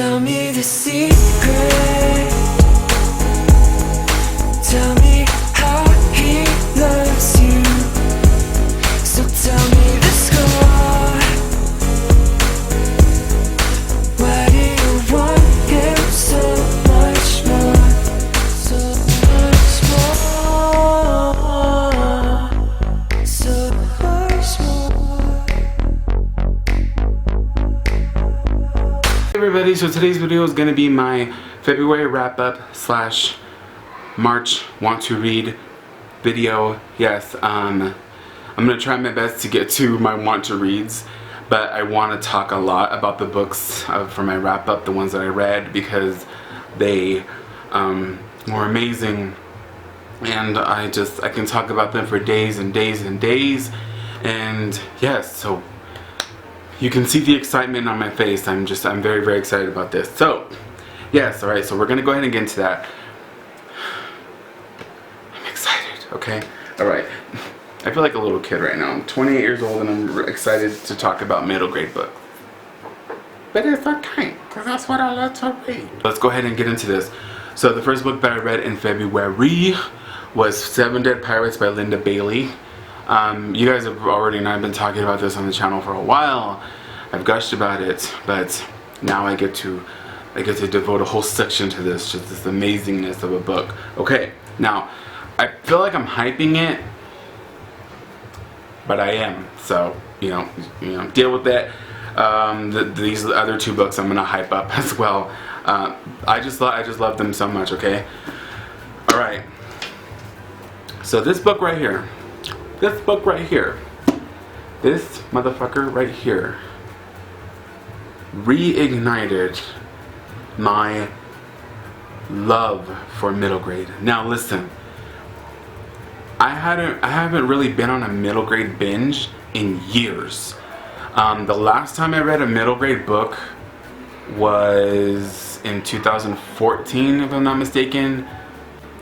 tell me the secret. Tell me how he loves you. So tell me the score. Why do you want him so much more? So much more. So much more. Hey everybody, so today's video is going to be my February wrap-up slash March want to read video. Yes, I'm going to try my best to get to my want to reads, but I want to talk a lot about the books for my wrap-up, the ones that I read, because they were amazing, and I can talk about them for days and days and days. And yes, so you can see the excitement on my face. I'm very, very excited about this. So yes, alright, so we're gonna go ahead and get into that. I'm excited, okay? Alright. I feel like a little kid right now. I'm 28 years old and I'm excited to talk about middle grade books. But it's okay, because that's what I love to read. Let's go ahead and get into this. So the first book that I read in February was 7 Dead Pirates by Linda Bailey. You guys have already, and I've been talking about this on the channel for a while. I've gushed about it, but now I get to devote a whole section to this, just this amazingness of a book. Okay, now I feel like I'm hyping it, but I am. So you know, deal with that. These other two books I'm gonna hype up as well. I just love them so much. Okay, all right. So this book right here. This motherfucker right here reignited my love for middle grade. Now listen, I haven't really been on a middle grade binge in years. The last time I read a middle grade book was in 2014, if I'm not mistaken.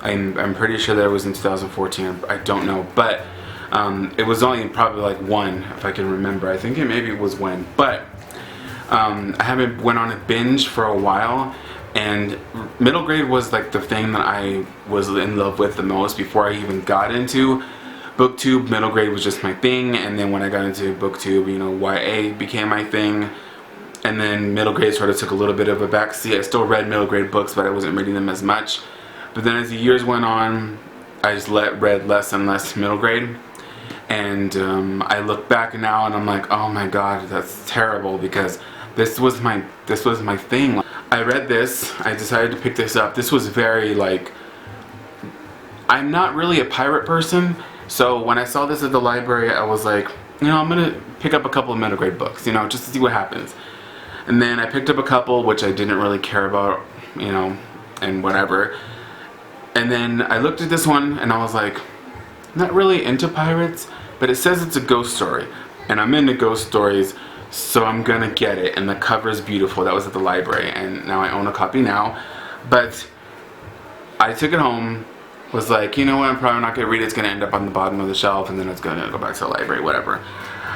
I'm pretty sure that it was in 2014. I don't know, but it was only probably like one, if I can remember. I think maybe it was one, but I haven't went on a binge for a while, and middle grade was like the thing that I was in love with the most before I even got into booktube. Middle grade was just my thing, and then when I got into booktube, you know, YA became my thing, and then middle grade sort of took a little bit of a backseat. I still read middle grade books, but I wasn't reading them as much. But then as the years went on, I just read less and less middle grade. And I look back now and I'm like, oh my god, that's terrible, because this was my thing. I read this, I decided to pick this up. This was very like, I'm not really a pirate person, so when I saw this at the library, I was like, you know, I'm gonna pick up a couple of middle grade books, you know, just to see what happens. And then I picked up a couple which I didn't really care about, you know, and whatever. And then I looked at this one and I was like, not really into pirates, but it says it's a ghost story, and I'm into ghost stories, so I'm gonna get it. And the cover is beautiful. That was at the library, and now I own a copy now. But I took it home, was like, you know what, I'm probably not gonna read it. It's gonna end up on the bottom of the shelf, and then it's gonna go back to the library, whatever.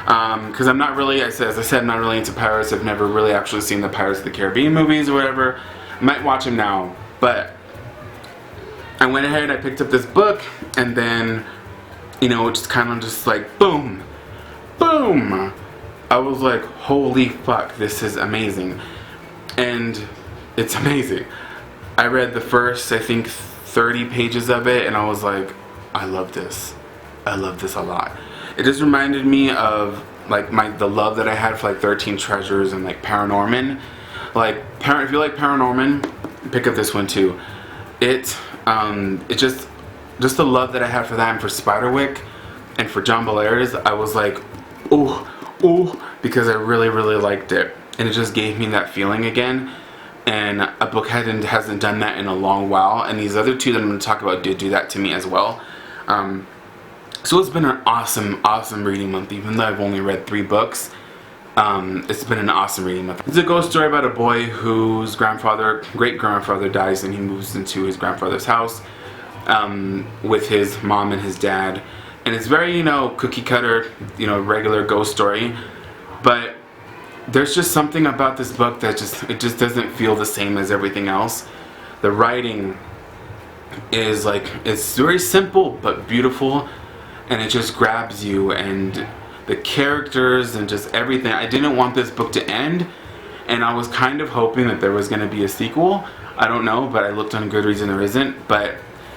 Because I'm not really, as I said, I'm not really into pirates. I've never really actually seen the Pirates of the Caribbean movies or whatever. I might watch them now, but I went ahead and I picked up this book, and then, you know, just kind of just like boom, boom. I was like, holy fuck, this is amazing. And it's amazing. I read the first, I think, 30 pages of it, and I was like, I love this. I love this a lot. It just reminded me of like the love that I had for like 13 Treasures and like Paranorman. Like, if you like Paranorman, pick up this one too. It's just the love that I had for that, and for Spiderwick and for John Belair's. I was like, ooh, because I really, really liked it, and it just gave me that feeling again. And a book hasn't done that in a long while, and these other two that I'm going to talk about did do that to me as well. So it's been an awesome reading month, even though I've only read 3 books. It's been an awesome reading month. It's a ghost story about a boy whose great grandfather dies, and he moves into his grandfather's house with his mom and his dad. And it's very, you know, cookie cutter, you know, regular ghost story. But there's just something about this book that it just doesn't feel the same as everything else. The writing is like, it's very simple but beautiful, and it just grabs you, and the characters and just everything. I didn't want this book to end, and I was kind of hoping that there was going to be a sequel. I don't know, but I looked on Goodreads and there isn't. But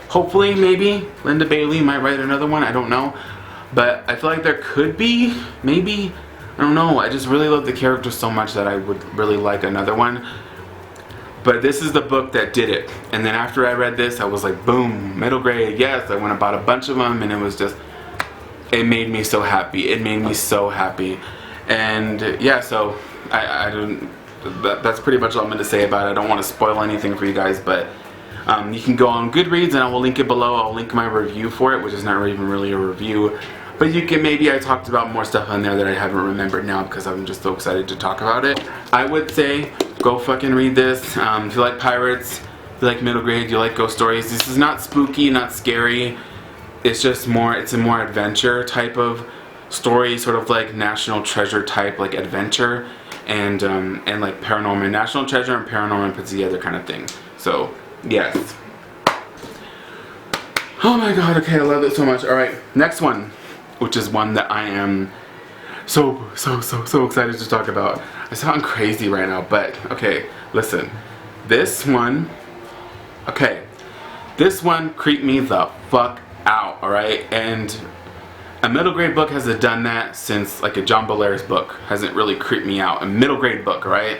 hopefully, maybe Linda Bailey might write another one. I don't know, but I feel like there could be, maybe. I don't know. I just really love the characters so much that I would really like another one. But this is the book that did it. And then after I read this, I was like, boom, middle grade, yes. I went and bought a bunch of them, and it was just, it made me so happy. It made me so happy. And yeah, so I don't, that's pretty much all I'm going to say about it. I don't want to spoil anything for you guys, but you can go on Goodreads, and I will link it below. I'll link my review for it, which is not even really a review. But you can, maybe I talked about more stuff on there that I haven't remembered now because I'm just so excited to talk about it. I would say go fucking read this. If you like pirates, if you like middle grade, you like ghost stories. This is not spooky, not scary. It's just more, it's a more adventure type of story, sort of like National Treasure type, like adventure, and like paranormal. National Treasure and paranormal put together kind of thing. So yes. Oh my god, okay, I love it so much. Alright, next one, which is one that I am so excited to talk about. I sound crazy right now, but okay, listen. This one creeped me the fuck out, alright? And a middle grade book hasn't done that since, like, a John Bellairs book hasn't really creeped me out. A middle grade book, right?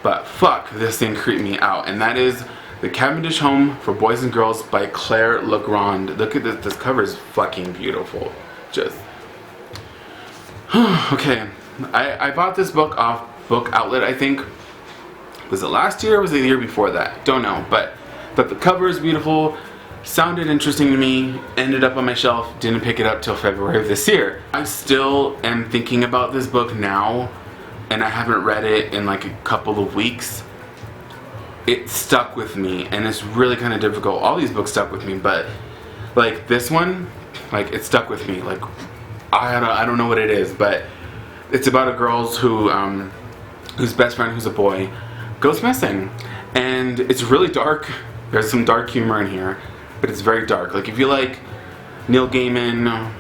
But fuck, this thing creeped me out, and that is The Cavendish Home for Boys and Girls by Claire Legrand. Look at this, this cover is fucking beautiful. Just okay, I bought this book off Book Outlet, I think. Was it last year or was it the year before that? Don't know, but the cover is beautiful, sounded interesting to me, ended up on my shelf, didn't pick it up till February of this year. I still am thinking about this book now, and I haven't read it in like a couple of weeks. It stuck with me, and it's really kind of difficult. All these books stuck with me, but like this one, like it stuck with me. Like I don't know what it is, but it's about a girl whose best friend, who's a boy, goes missing, and it's really dark. There's some dark humor in here, but it's very dark. Like if you like Neil Gaiman,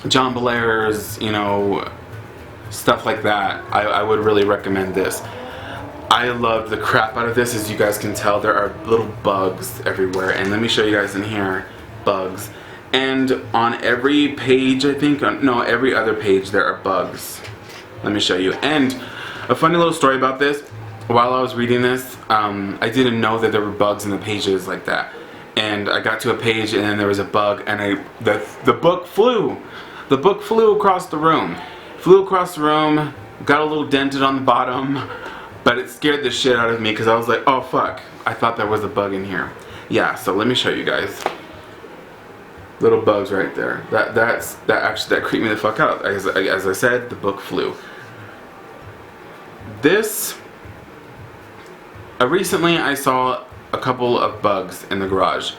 John Bellairs, you know, stuff like that, I would really recommend this. I love the crap out of this. As you guys can tell, there are little bugs everywhere, and let me show you guys in here, bugs. And on every page, I think, no, every other page there are bugs. Let me show you. And a funny little story about this, while I was reading this, I didn't know that there were bugs in the pages like that. And I got to a page and then there was a bug, and the book flew. The book flew across the room. Flew across the room, got a little dented on the bottom, but it scared the shit out of me because I was like, oh fuck, I thought there was a bug in here. Yeah, so let me show you guys. Little bugs right there. That creeped me the fuck out. As I said, the book flew. This, recently I saw a couple of bugs in the garage,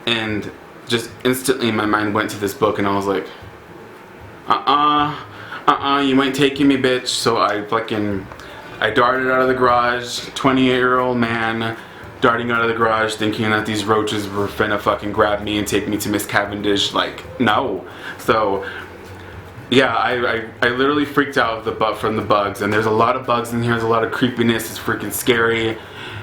and just instantly my mind went to this book, and I was like, you ain't taking me, bitch. So I darted out of the garage, 28-year-old man, darting out of the garage thinking that these roaches were finna fucking grab me and take me to Miss Cavendish. Like, no. So yeah, I literally freaked out from the bugs, and there's a lot of bugs in here. There's a lot of creepiness. It's freaking scary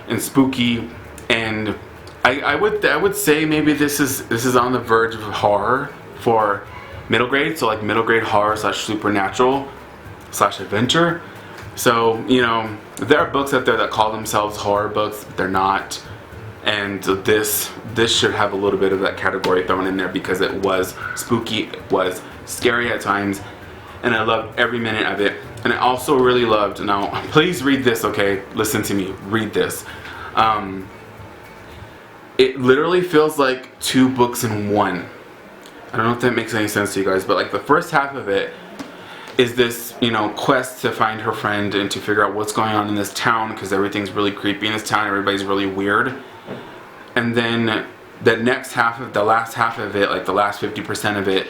and spooky, and I would say maybe this is on the verge of horror for middle grade. So like middle grade horror / supernatural / adventure. So, you know, there are books out there that call themselves horror books, but they're not. And this should have a little bit of that category thrown in there because it was spooky, it was scary at times, and I loved every minute of it. And I also really loved, now please read this, okay? Listen to me, read this. It literally feels like 2 books in one. I don't know if that makes any sense to you guys, but like the first half of it is this, you know, quest to find her friend and to figure out what's going on in this town, because everything's really creepy in this town, everybody's really weird. And then the next half of the last half of it, like the last 50% of it,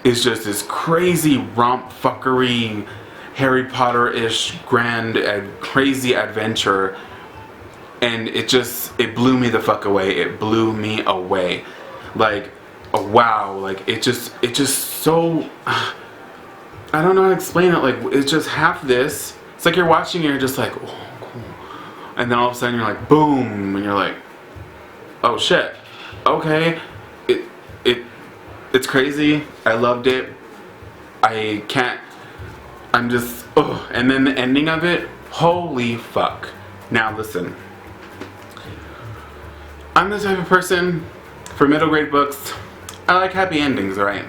is just this crazy romp fuckery Harry Potter-ish grand crazy adventure, and it blew me the fuck away. It blew me away. Like, oh, wow, like it just so, I don't know how to explain it. Like, it's just half this. It's like you're watching and you're just like, oh, cool. And then all of a sudden you're like, boom, and you're like, oh shit, okay. It's crazy. I loved it. I'm just, oh. And then the ending of it, holy fuck. Now listen, I'm the type of person, for middle grade books, I like happy endings, right?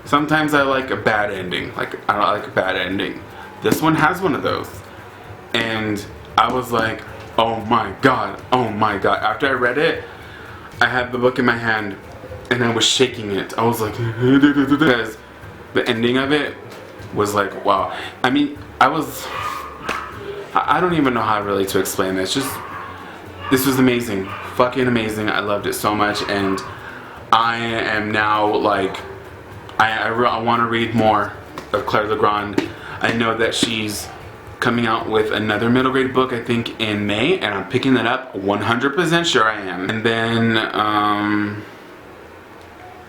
Sometimes I like a bad ending. Like, I don't like a bad ending. This one has one of those. And I was like, oh my god, oh my god. After I read it, I had the book in my hand and I was shaking it. I was like, because the ending of it was like, wow. I mean, I don't even know how really to explain this. This was amazing. Fucking amazing. I loved it so much, and I am now like, I want to read more of Claire Legrand. I know that she's coming out with another middle grade book, I think in May, and I'm picking that up. 100% sure I am. And then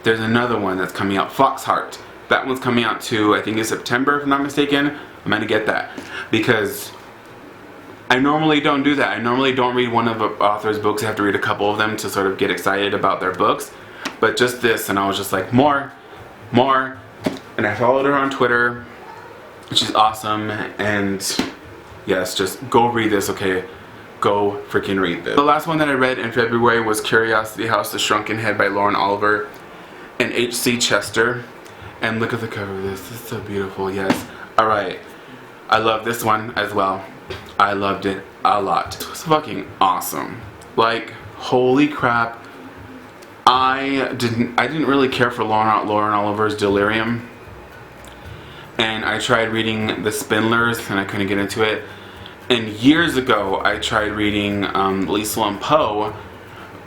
there's another one that's coming out, Foxheart. That one's coming out too, I think in September if I'm not mistaken. I'm gonna get that because I normally don't do that. I normally don't read one of the author's books. I have to read a couple of them to sort of get excited about their books. But just this, and I was just like, more. And I followed her on Twitter. She's awesome, and yes, just go read this, okay? Go freaking read this. The last one that I read in February was Curiosity House, The Shrunken Head by Lauren Oliver and H.C. Chester. And look at the cover of this. It's so beautiful, yes. Alright, I love this one as well. I loved it a lot. It was fucking awesome. Like, holy crap. I didn't really care for Lauren Oliver's Delirium. And I tried reading The Spindlers and I couldn't get into it. And years ago I tried reading Lisa and Poe,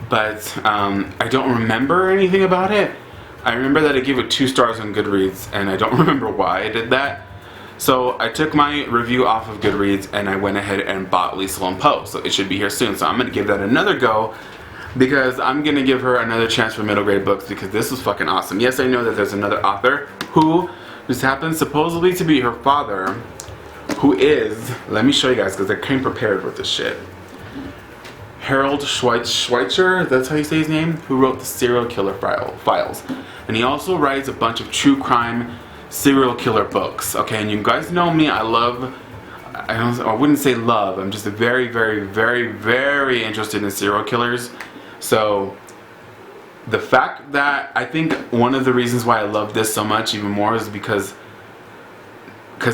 but I don't remember anything about it. I remember that I gave it 2 stars on Goodreads, and I don't remember why I did that. So I took my review off of Goodreads and I went ahead and bought Lisa and Poe. So it should be here soon. So I'm going to give that another go because I'm going to give her another chance for middle grade books because this was fucking awesome. Yes, I know that there's another author who just happens supposedly to be her father, who is, let me show you guys because I came prepared with this shit. Harold Schweitzer, that's how you say his name, who wrote the Serial Killer Files. And he also writes a bunch of true crime serial killer books. Okay, and you guys know me, I wouldn't say love, I'm just very, very, very, very interested in serial killers. So the fact that I think one of the reasons why I love this so much even more is because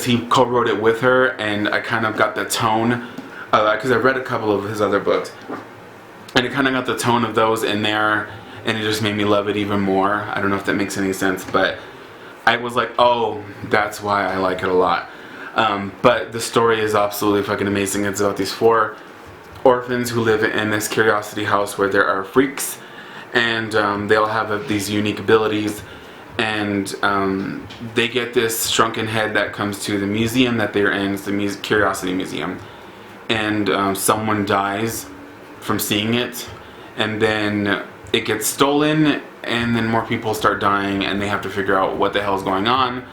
he co-wrote it with her, and I kind of got the tone, because I've read a couple of his other books, and it kind of got the tone of those in there, and it just made me love it even more. I don't know if that makes any sense, but I was like, oh, that's why I like it a lot. But the story is absolutely fucking amazing. It's about these 4 orphans who live in this curiosity house where there are freaks, and they all have these unique abilities, and they get this shrunken head that comes to the museum that they're in. It's the Curiosity Museum, and someone dies from seeing it, and then it gets stolen, and then more people start dying, and they have to figure out what the hell is going on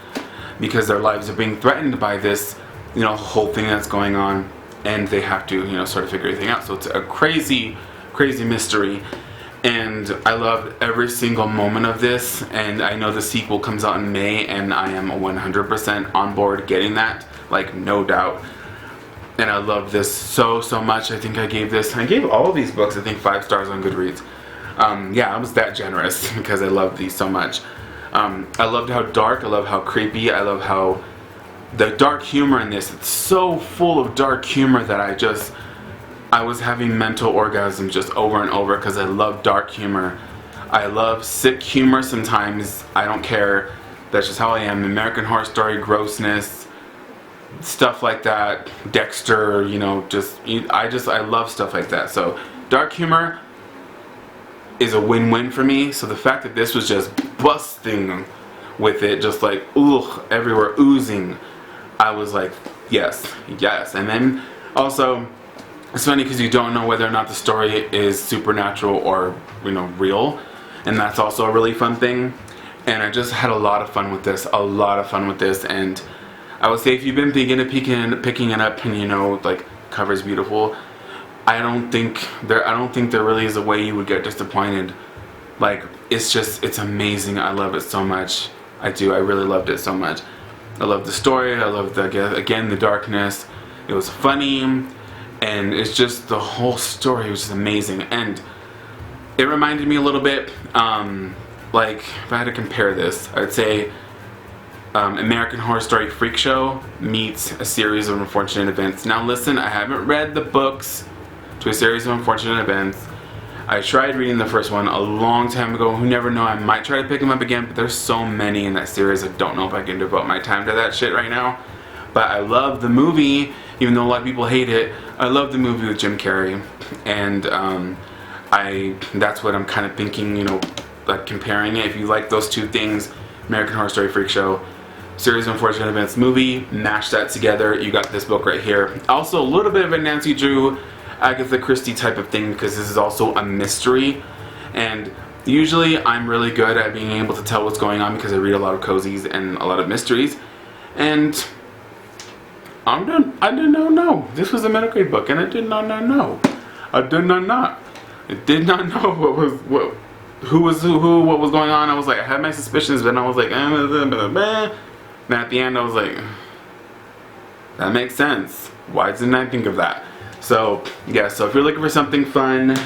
because their lives are being threatened by this, whole thing that's going on, and they have to, sort of figure everything out. So it's a crazy, crazy mystery. And I loved every single moment of this, and I know the sequel comes out in May, and I am 100% on board getting that, like, no doubt. And I love this so much. I think I gave all of these books, I think, 5 stars on Goodreads. Yeah, I was that generous because I love these so much. I loved how dark, I love how creepy, I love how the dark humor in this, it's so full of dark humor that I was having mental orgasms just over and over because I love dark humor. I love sick humor sometimes. I don't care. That's just how I am. American Horror Story, grossness, stuff like that. Dexter, I love stuff like that. So dark humor is a win-win for me. So the fact that this was just busting with it, just like, ugh, everywhere, oozing. I was like, yes, yes. And then also, it's funny because you don't know whether or not the story is supernatural or, you know, real. And that's also a really fun thing. And I just had a lot of fun with this, and I would say if you've been thinking of picking it up and, you know, like, cover's beautiful, I don't think there really is a way you would get disappointed. Like, it's amazing. I love it so much. I really loved it so much. I love the story. I love the darkness. It was funny, and it's just the whole story was just amazing. And it reminded me a little bit, like, if I had to compare this, I'd say American Horror Story Freak Show meets A Series of Unfortunate Events. Now listen, I haven't read the books to A Series of Unfortunate Events. I tried reading the first one a long time ago. Who never know, I might try to pick them up again, but there's so many in that series, I don't know if I can devote my time to that shit right now. But I love the movie, even though a lot of people hate it. I love the movie with Jim Carrey, and that's what I'm kind of thinking, you know, like comparing it. If you like those two things, American Horror Story Freak Show, Series of Unfortunate Events movie, mash that together, you got this book right here. Also a little bit of a Nancy Drew, Agatha Christie type of thing, because this is also a mystery, and usually I'm really good at being able to tell what's going on because I read a lot of cozies and a lot of mysteries, and I did not know this was a middle grade book, and I did not know. I did not know who was what was going on. I was like, I had my suspicions, but I was like, and at the end I was like, that makes sense. Why didn't I think of that? So yeah, so if you're looking for something fun,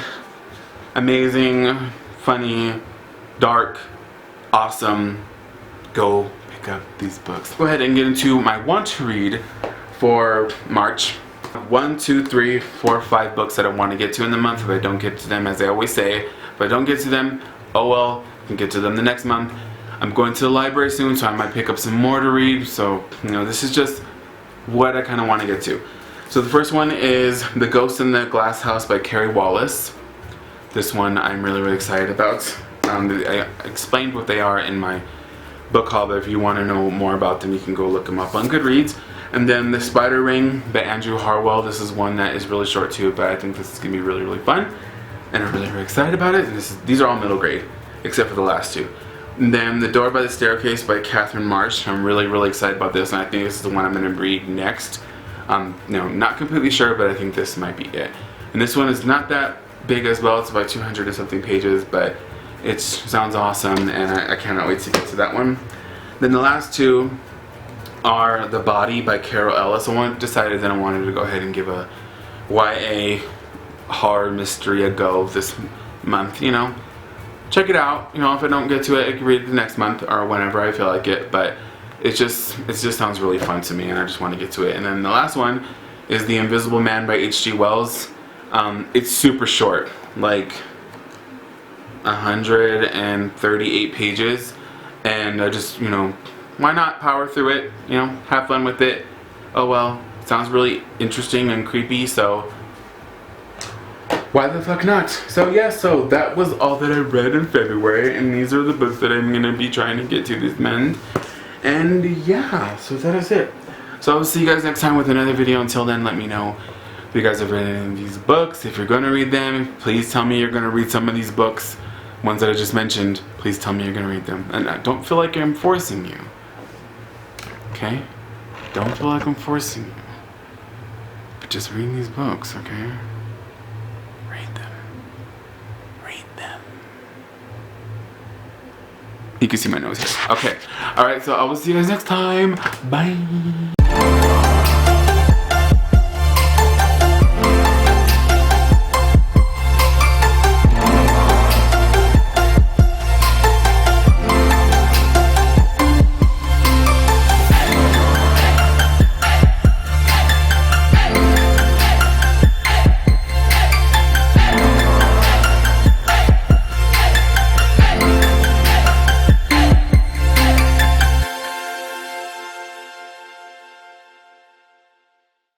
amazing, funny, dark, awesome, go pick up these books. Go ahead and get into my want to read for March. 1, 2, 3, 4, 5 books that I want to get to in the month. If I don't get to them, as I always say, if I don't get to them, oh well, I can get to them the next month. I'm going to the library soon, so I might pick up some more to read. So, you know, this is just what I kind of want to get to. So the first one is The Ghost in the Glass House by Carrie Wallace. This one I'm really excited about. I explained what they are in my book haul, but if you want to know more about them, you can go look them up on Goodreads. And then The Spider Ring by Andrew Harwell. This is one that is really short too, but I think this is going to be really fun. And I'm really excited about it. And these are all middle grade, except for the last two. And then The Door by the Staircase by Catherine Marsh. I'm really excited about this, and I think this is the one I'm going to read next. No, not completely sure, but I think this might be it. And this one is not that big as well. It's about 200 and something pages, but it sounds awesome, and I cannot wait to get to that one. Then the last two are The Body by Carol Ellis. I decided that I wanted to go ahead and give a YA horror mystery a go this month, you know. Check it out. You know, if I don't get to it, I can read it the next month or whenever I feel like it, but it just sounds really fun to me, and I just want to get to it. And then the last one is The Invisible Man by H.G. Wells. It's super short, like 138 pages, and I just, you know, why not power through it, you know, have fun with it. Oh well, it sounds really interesting and creepy, so why the fuck not? So yeah, so that was all that I read in February, and these are the books that I'm gonna be trying to get to this month. And yeah, so that is it. So I'll see you guys next time with another video. Until then, let me know if you guys have read any of these books. If you're gonna read them, please tell me you're gonna read some of these books. Ones that I just mentioned, please tell me you're gonna read them. And I don't feel like I'm forcing you. Okay? Don't feel like I'm forcing you. But just read these books, okay? Read them. Read them. You can see my nose here. Okay. Alright, so I will see you guys next time. Bye.